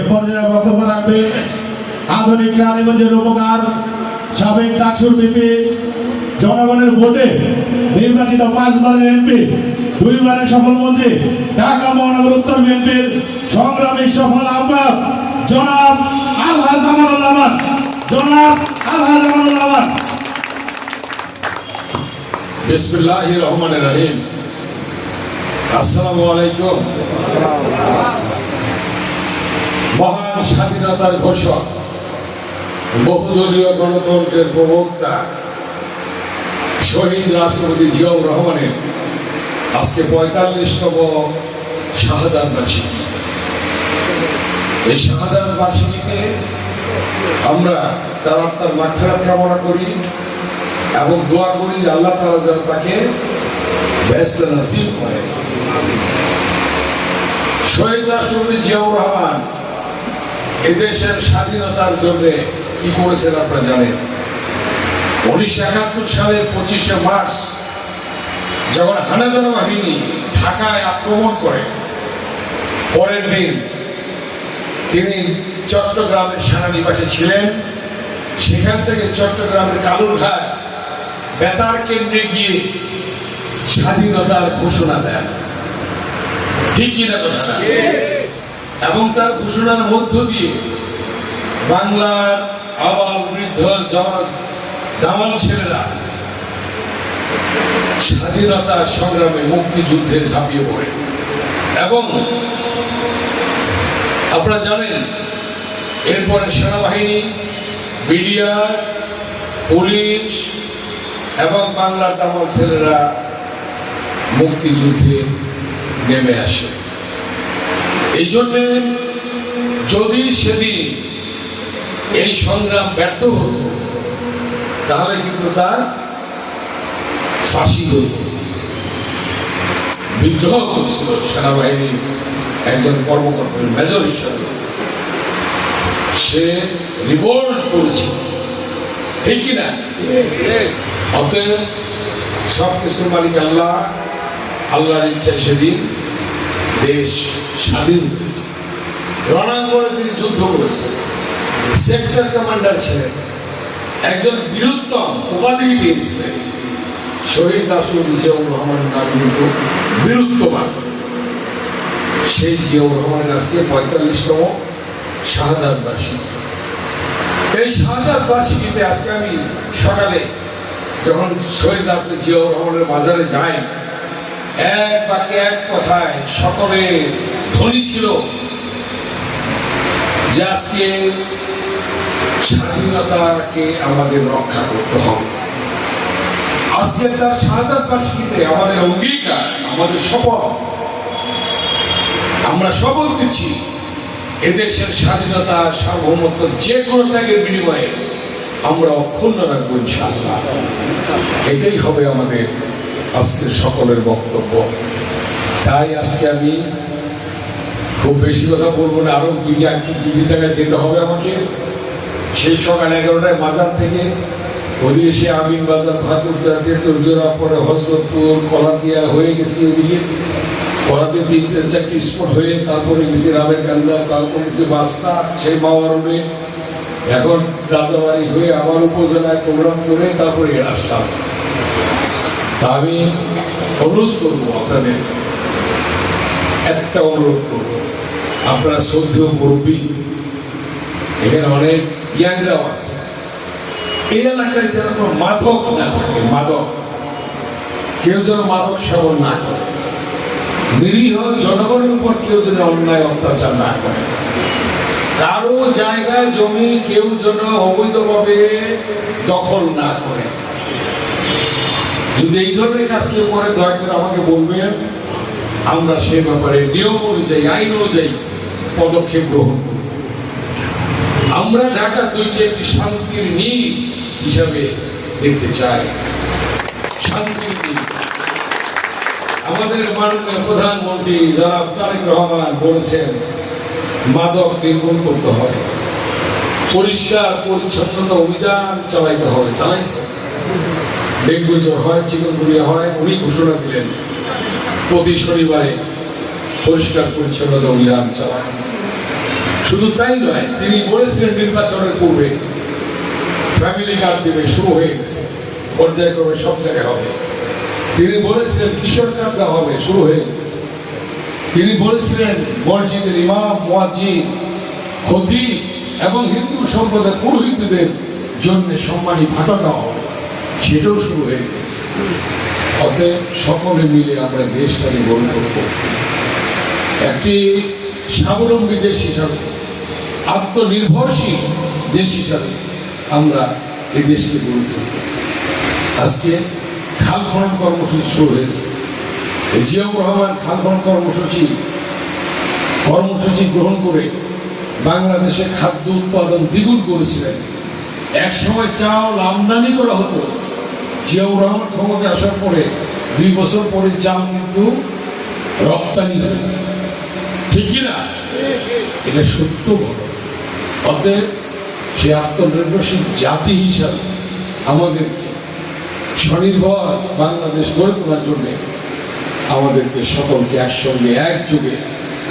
পর্যায়ে বক্তব্য রাখবেন আধুনিক রানীগঞ্জের রূপকার সাবেক ডাকসুর বিপি, জনগণের ভোটে নির্বাচিত 5 বারের এমপি, 2 বারের সফল মন্ত্রী, ঢাকা মহানগর উত্তর বিএনপির সংগ্রামী সফল আহ্বায়ক জনাব আলহাজ আমানুল আমান। জনাব আলহাজ আমানুল আমান। বিসমিল্লাহির রহমানির রহিম। আসসালামু আলাইকুম। মহান স্বাধীনতার ঘোষক, বহুদলীয় গণতন্ত্রের প্রবক্তা শহীদ রাষ্ট্রপতি জিয়াউর রহমানের আজকে 45তম শাহাদাত বার্ষিকী। এই শাহাদাত বার্ষিকীতে আমরা তার আত্মার মাগফিরাত কামনা করি এবং দোয়া করি যে আল্লাহ তাআলা যেন তাকে বেহেশত নসিব করে। শহীদ রাষ্ট্রপতি জিয়াউর রহমান এদেশের স্বাধীনতার জন্য কি করেছেন আপনারা জানেন। 1971 সালের 25শে মার্চ যখন হানাদার বাহিনী ঢাকায় আক্রমণ করে, পরের দিন তিনি চট্টগ্রামের সেনানিবাসে ছিলেন। সেখান থেকে চট্টগ্রামের কালুরঘাট বেতার কেন্দ্রে গিয়ে স্বাধীনতার ঘোষণা দেন। ঠিক কিনা কথাটা? এবং তার ঘোষণার মধ্য দিয়ে বাংলার আবাল বৃদ্ধ দামাল ছেলেরা স্বাধীনতার সংগ্রামে মুক্তিযুদ্ধে ঝাঁপিয়ে পড়ে। এবং আপনারা জানেন এরপরে সেনাবাহিনী, বিডিআর, পুলিশ এবং বাংলার দামাল ছেলেরা মুক্তিযুদ্ধে নেমে আসে। এই জন্য যদি সেদিন এই সংগ্রাম ব্যর্থ হতো তাহলে কিন্তু তার ফাঁসি হতো। বিদ্রোহ করছিল সেনাবাহিনীর একজন কর্মকর্তার মেজর হিসাবে, সে রিভোল্ট করেছিল। ঠিক কিনা? অতএব সবকিছুর মালিক আল্লাহ। আল্লাহর ইচ্ছায় সেদিন দেশ স্বাধীন হয়েছে। রণাঙ্গনে তিনি যুদ্ধ করেছেন, সেক্টর কমান্ডার ছিলেন, একজন বীরুত্তম উপাধি পেয়েছিলেন। শহীদ রাষ্ট্রপতি জিয়াউর রহমানের নাম কিন্তু বীরুত্তম আছে। সেই জিয়াউর রহমানের আজকে 45তম শাহাদাত বার্ষিকী। এই শাহাদাত বার্ষিকীতে আজকে আমি সকালে যখন শহীদ রাষ্ট্রপতি জিয়াউর রহমানের মাজারে যাই, এক বাক্যে এক কথায় সকলে ধ্বনি ছিল যে আজকে স্বাধীনতাকে আমাদের রক্ষা করতে হবে। আজকে তার শাহাদাত বার্ষিকীতে আমাদের অঙ্গীকার, আমাদের শপথ, আমরা শপথ দিচ্ছি এদেশের স্বাধীনতা, সার্বভৌমত্ব যে কোনো ত্যাগের বিনিময়ে আমরা অক্ষুণ্ণ রাখবো ইনশাআল্লাহ। এটাই হবে আমাদের আজকের সকলের বক্তব্য। তাই আজকে আমি খুব বেশি কথা বলবো না, আরো দুই জায়গায় যেতে হবে আমাকে। সেই সকাল 11টায় মাজার থেকে ওদিকে সে আমিন বাজার, ভাতুরদা, তেতুরজোড়া, পরে হজরতপুর, কলাতিয়া হয়ে গেছি। ওদিকে কলাতে 3-4টি স্পট হয়ে তারপরে গেছি রামেরকান্দা, তারপরে গেছি বাস্তা, সেই মাওয়ারণে, এখন রাজাবাড়ি হয়ে আবার উপজেলায় প্রোগ্রাম করে তারপরে আসলাম। তা আমি অনুরোধ করবো আপনাদের, একটা অনুরোধ করবো, আপনারা শ্রদ্ধেয় মুরব্বী, এখানে অনেক ইয়াংরাও আছে, এই এলাকায় যেন কোনো মাদক না থাকে। মাদক, কেউ যেন মাদক সেবন না করে, নিরীহ জনগণের উপর কেউ যেন অন্যায় অত্যাচার না করে, কারো জায়গায় জমি কেউ যেন অবৈধভাবে দখল না করে। যদি এই ধরনের কাজ কেউ করে দয়া করে আমাকে বলবেন, আমরা সে ব্যাপারে নিয়ম অনুযায়ী, আইন অনুযায়ী পদক্ষেপ গ্রহণ করব। আমরা ঢাকা 2টি একটি শান্তির নীড় হিসাবে দেখতে চাই। শান্তির নীড়। আমাদের মাননীয় প্রধানমন্ত্রী জনাব তারেক রহমান বলেছেন মাদক নির্মূল করতে হবে, পরিষ্কার পরিচ্ছন্নতা অভিযান চালাইতে হবে। চালাইছে, ডেঙ্গু জ্বর হয়, চিকুনগুনিয়া হয়, উনি ঘোষণা দিলেন প্রতি শনিবারে পরিষ্কার পরিচ্ছন্নতা অভিযান চালানো। শুধু তাই নয়, তিনি বলেছিলেন নির্বাচনের পূর্বে ফ্যামিলি কার্ড দেবে, শুরু হয়ে গেছে, পর্যায়ক্রমে সব জায়গায় হবে। তিনি বলেছিলেন কিশোর কার্ড দেওয়া হবে, শুরু হয়ে গেছে। তিনি বলেছিলেন মসজিদের ইমাম, মুয়াজ্জিন, খতিব এবং হিন্দু সম্প্রদায়ের পুরোহিতদের জন্য সম্মানী ভাতা দেওয়া হবে, সেটাও শুরু হয়ে গেছে। অতএব সকলে মিলে আমরা দেশটাকে গড়ে তুলব একটি স্বাবলম্বী দেশ হিসাবে, আত্মনির্ভরশীল দেশ হিসাবে আমরা এই দেশকে গড়ে তুলব। আজকে খাল খনন কর্মসূচি শুরু হয়েছে। এই জিয়াউর রহমান খাল খনন কর্মসূচি গ্রহণ করে বাংলাদেশে খাদ্য উৎপাদন দ্বিগুণ করেছিলেন। এক সময় চাল আমদানি করা হতো, জিয়াউর রহমান ক্ষমতায় আসার পরে 2 বছর পরে চাল কিন্তু রপ্তানি হয়েছে, ঠিক কিনা? এটা সত্য বড়। অতএব সে আত্মনির্ভরশীল জাতি হিসাবে আমাদেরকে স্বনির্ভর বাংলাদেশ গড়ে তোলার জন্য আমাদেরকে সকলকে একসঙ্গে একযোগে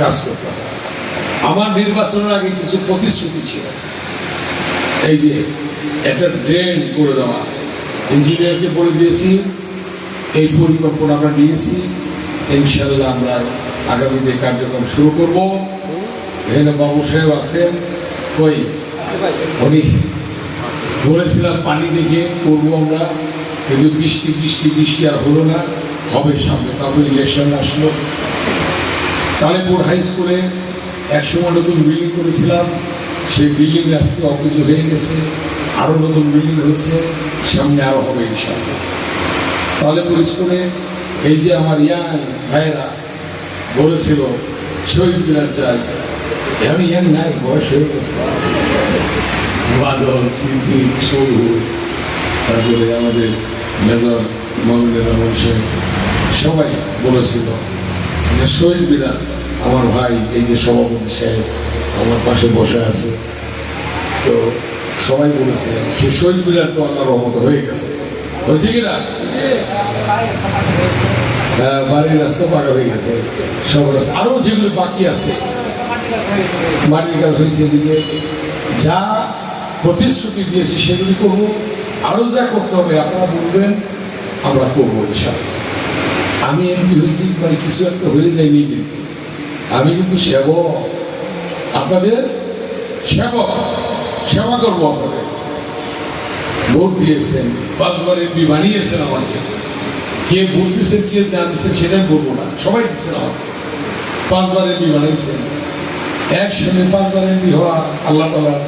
কাজ করতে হবে। আমার নির্বাচনের আগে কিছু প্রতিশ্রুতি ছিল, এই যে একটা ড্রেন করে দেওয়া, ইঞ্জিনিয়ারকে বলে দিয়েছি, এই পরিকল্পনা আমরা নিয়েছি। ইনশাল্লাহ আমরা আগামীতে কার্যক্রম শুরু করব। এখানে বাবু সাহেব আছেন, ওই উনি বলেছিলাম পানি দেখে করবো আমরা, কিন্তু বৃষ্টি আর হলো না, হবে সামনে। তারপরে ইলেকশন আসলো। কালীপুর হাই স্কুলে একসময় নতুন বিল্ডিং করেছিলাম, সেই বিল্ডিং আজকে অকেজো হয়ে গেছে, আরো নতুন বিল্ডিং হয়েছে, সামনে আরো হবে ইনশাআল্লাহ। কালীপুর স্কুলে এই যে আমার ইয়াং ভাইয়েরা বলেছিল শহীদ মিনার চাই, আমি ইয়াং নাই, বয়স হয়ে গেছে। বাদল, সিদ্দিক, সৌরভ, তারপরে আমাদের মেজর মমিনুর রহমান সাহেব সবাই বলেছিল যে শহীদ মিনার, আমার ভাই এই যে সভাপতি সাহেব আমার পাশে বসে আছে, তো সবাই বলেছিলেন সে শহীদ মিনার তো আল্লাহর রহমত হয়ে গেছে, হয়েছে কিনা? বাড়ির রাস্তা পাকা হয়ে গেছে, সব রাস্তা আরো যেগুলো বাকি আছে মাটির কাজ হয়েছে। এদিকে যা প্রতিশ্রুতি দিয়েছি সেগুলি করবো, আরো যা করতে হবে আপনারা বলবেন, আমরা করবো ইনশাআল্লাহ। আমি এমপি হয়েছি মানে কিছু একটা হয়ে যায়নি, কিন্তু আমি কিন্তু সেবক, আপনাদের সেবক, সেবা করবো। আপনাদের ভোট দিয়েছেন, 5 বার এমপি বানিয়েছেন আমাকে, কে ভোট দিচ্ছেন কে না দিচ্ছেন সেটাই বলবো না, সবাই দিচ্ছেন আমাকে, 5 বার এমপি বানিয়েছেন। একসঙ্গে 5 বার এমপি হওয়া আল্লাহ তাআলার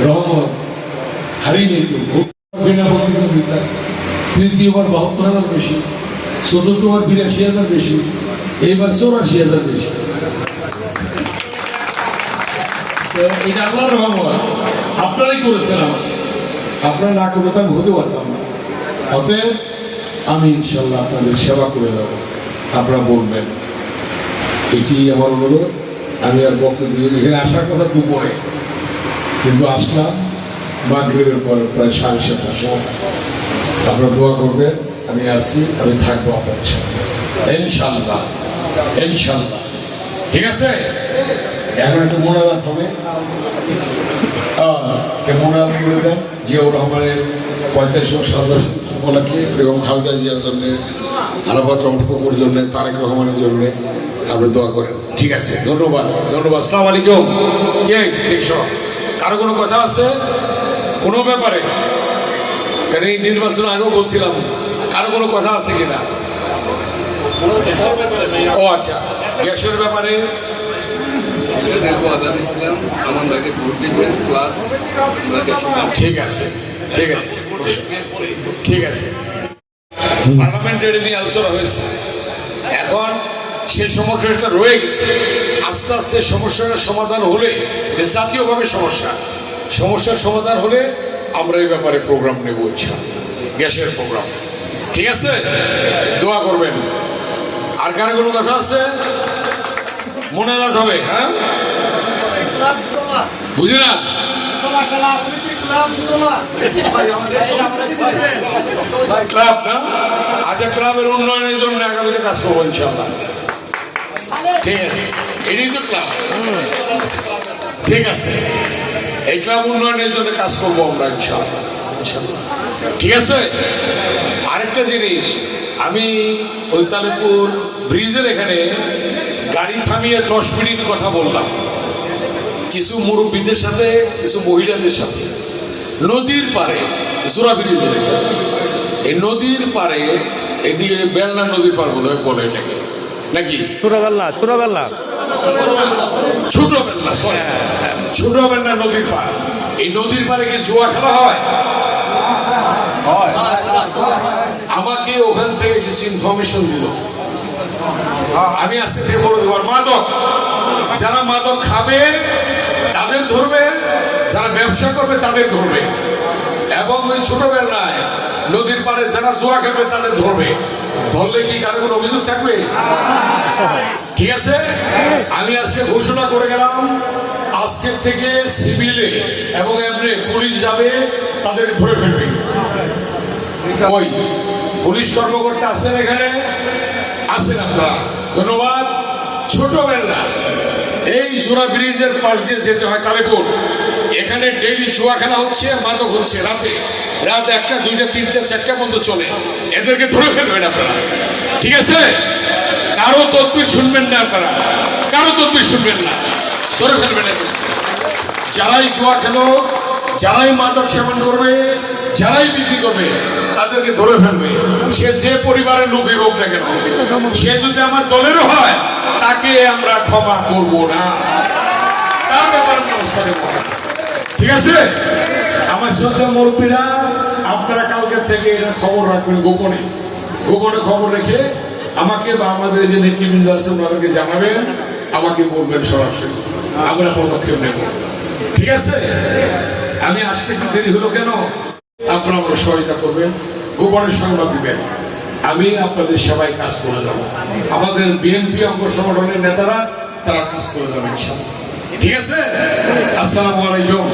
রহমত, হারিয়ে নেই তো। ভোট বিনা প্রতিদ্বন্দ্বিতা, তৃতীয়বার 72,000 বেশি, চতুর্থবার 82,000 বেশি, এইবার 84,000 বেশি। এটা আল্লাহর রহমত, আপনারাই করেছেন আমাকে, আপনারা না করলে তো আমি হতে পারতাম না। অতএব আমি ইনশাল্লাহ আপনাদের সেবা করে দেব, আপনারা বলবেন, এটি আমার অনুরোধ। আমি আর বক্তব্য দিয়ে এখানে আসার কথা দুপুরে, কিন্তু আসলাম মাগরিবের পরে প্রায় 7:30টার সময়। আপনারা দোয়া করবেন, আমি আসি, আমি থাকবো আপনাদের সাথে ইনশাল্লাহ, ইনশাল্লাহ। ঠিক আছে? এখন একটু মোনাজাত হবে, মোনাজাত করে দেন জিয়াউর রহমানের 45 সাল উপলক্ষে, এবং খালেদা জিয়ার জন্যে, আরাফাত রহমানের জন্যে, তারেক রহমানের জন্যে আপনি দোয়া করেন। ঠিক আছে, ধন্যবাদ, ধন্যবাদ। আসসালামু আলাইকুম। কে দেখছো, কারো কোনো কথা আছে কোনো ব্যাপারে? কারণ এই নির্বাচন আগেও বলছিলাম, কারো কোনো কথা আছে কিনা? ও আচ্ছা, গ্যাসের ব্যাপারে ঠিক আছে, ঠিক আছে, ঠিক আছে। পার্লামেন্টে নিয়ে আলোচনা হয়েছে, এখন সে সমস্যাটা রয়ে গেছে। আস্তে আস্তে সমস্যাটার সমাধান হলে, এটা জাতীয়ভাবে সমস্যার সমাধান হলে আমরা এই ব্যাপারে প্রোগ্রাম নেব ইনশাআল্লাহ, গ্যাসের প্রোগ্রাম। ঠিক আছে, দোয়া করবেন। আর কারো কোনো কথা আছে? মোনাজাত হবে, হ্যাঁ বুঝি না? ক্লাব না? আচ্ছা, ক্লাবের উন্নয়নের জন্য আগামীতে কাজ করবো ইনশাআল্লাহ। ঠিক আছে, এটাই তো ক্লাব। ঠিক আছে, এই ক্লাব উন্নয়নের জন্য কাজ করবো আমরা ইনশাআল্লাহ। ঠিক আছে। আরেকটা জিনিস, আমি ওই তালেপুর ব্রিজের এখানে গাড়ি থামিয়ে 10 মিনিট কথা বললাম কিছু মুরব্বীদের সাথে, কিছু মহিলাদের সাথে। নদীর পারে জোড়া ব্রিজের এখানে, এই নদীর পারে, এদিকে বেলনা নদীর পার বোধ হয় বলে এটাকে নাকি, ছোটবেলা ছোট বেলনা, সরি ছোট বেলনা নদীর পার। এই নদীর পারে কি জুয়া খেলা হয়? আমাকে ওখান থেকে কিছু ইনফরমেশন দিল, আমি আজকে থেকে বলে দেবো মাদক, যারা মাদক খাবে তাদের ধরবে, যারা ব্যবসা করবে তাদের ধরবে, এবং ওই ছোট বেলায় নদীর পারে যারা জুয়া খেলবে তাদের ধরবে। ধরলে কি কারো কোনো অভিযোগ থাকবে? ঠিক আছে। আমি আজকে ঘোষণা করে গেলাম, আজকের থেকে সিভিলে এবং এমনি পুলিশ যাবে, তাদের ধরে ফেলবে। ওই পুলিশ কর্মকর্তা আছেন এখানে, আছেন আপনারা, ধন্যবাদ। ছোটবেলা এই জোড়া ব্রিজের পাশ দিয়ে যেতে হয় তালেপুর, এখানে ডেইলি জুয়া খেলা হচ্ছে, মাদক হচ্ছে, রাতে রাত 1টা 2টা 3টা 4টা পর্যন্ত চলে। এদেরকে ধরে ফেলবেন আপনারা, ঠিক আছে? কারো তদবির শুনবেন না আপনারা, কারো তদবির শুনবেন না, ধরে ফেলবেন এদের। যারাই জুয়া খেলো, যারাই মাদক সেবন করবে, যারাই বিক্রি করবে, তাদেরকে ধরে ফেলবে। সে যে পরিবারের লোকই হোক না কেন, সে যদি আমার দলেরও হয়, তাকে আমরা ক্ষমা করব না, তার ব্যাপারে ব্যবস্থা নেব। ঠিক আছে? আমার শ্রদ্ধা মুরব্বীরা, আপনারা কালকে থেকে এটা খবর রাখবেন, গোপনে গোপনে খবর রেখে আমাকে বা আমাদের যে নেতৃবৃন্দ আছে ওনাদেরকে জানাবেন, আমাকে বলবেন সরাসরি, আমরা পদক্ষেপ নেব। ঠিক আছে? আমি আজকে একটু দেরি হলো কেন, আপনারা আমাকে সহায়তা করবেন, গোপনে সংবাদ দিবেন, আমি আপনাদের সবাই কাজ করে যাব। আমাদের বিএনপি অঙ্গ সংগঠনের নেতারা তারা কাজ করে যাবেন ইনশাআল্লাহ। ঠিক আছে? আসসালামু আলাইকুম।